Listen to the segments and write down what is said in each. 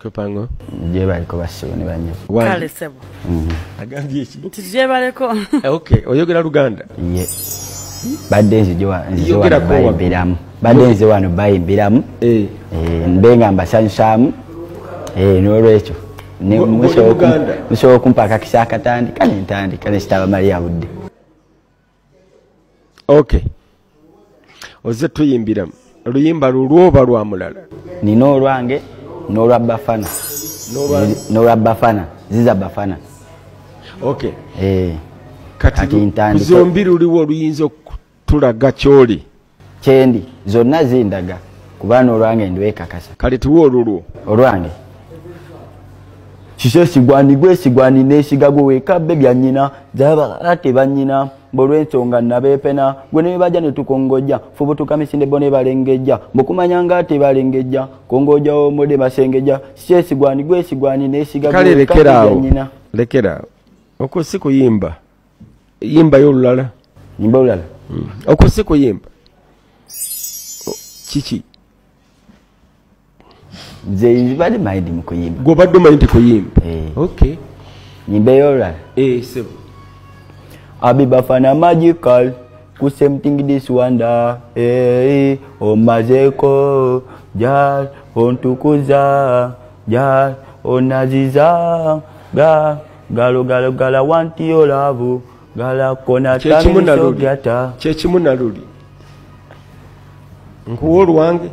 Tupango. Je baliko basibone banye. Kale sebo. Agambye iki? Tije baleko. Okay, oyogera Luganda. Ye. Badenzi jowa nziyogera ko biramu. Badenzi wano bayi biramu. Mbenga mbasanyusamu. N'olwekyo. Ne musho kumpaka kisaka tandi kale sitaba mali yabudde. Okay. Oze tuyimbiramu. Oluyimba lulwoba lwa mulala. Nino olwange n'olwa bafana. N'olwa bafana. Ziza bafana. Okay. Kati zombi luliwo oluyinza okutulaga kyoli. Kyendi zonna zindaga kubana olwange ndiwekakasa. Kale tuwo olulwo. Olwange. Kise sigwani nesigago wekabe bya nyina zaba ate banyina bolwensonga nabepena gwe ne baja ne tukongojja fubu tukamisinde bone balengejja bokumanyanga ate balengejja kongojja omode basengeja kise sigwani nesigago kale lekera oko sikuyimba yimba yolulala yimba olulala oko sikuyimba chichi Ze bali mind mukuyimba. Go baddo mind kuyimba. Okay. Nyimbe yola. Sebo. Abi bafana magical. Ku something this wonder. Omazeko. Ja ontukuza. Ja onaziza. Gala want your love. Gala kona tami sogyata. Chechi munaluli. Nkuwolu wange.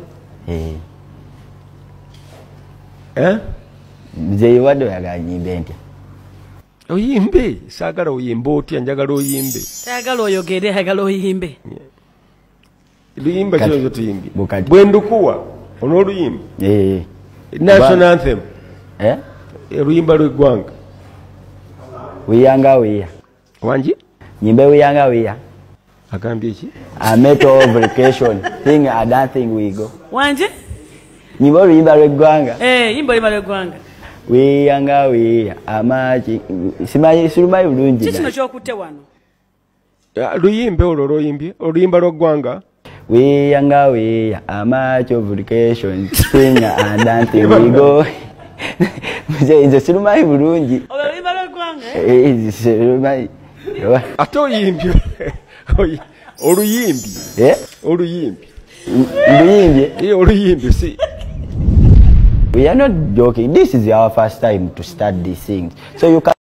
Mzee wado yaganyimbe nti. Oyimbe, sagala oyimbe otya njagala oyimbe. Sagala oyogere agala oyimbe. Luyimba kyo tuyimbi. Bwendukuwa ono oluyimba. National anthem. Luyimba lw'eggwanga. Wiyanga Wiya. Wanji? Nyimbe Wiyanga Wiya. Agambye ki? A matter of vacation. Thing I don't think we go. Wanji? Nyimbo luyimba lw'eggwanga. Yimbo luyimba lw'eggwanga. Wiyanga Wiya amaji sirumayi bulungi. Kiki n'okyokutte wano? Luyimbe olwo lwoyimbye oluyimba lw'eggwanga. Wiyanga Wiya amaji of vacation. Thing I don't think we go. Mzee sirumayi bulungi. Oluyimba lw'eggwanga? Sirumayi. Ate oyimbye. Oluyimbi. Oluyimbi. Oluyimbi si. We are not joking. This is our first time to start these things. So you can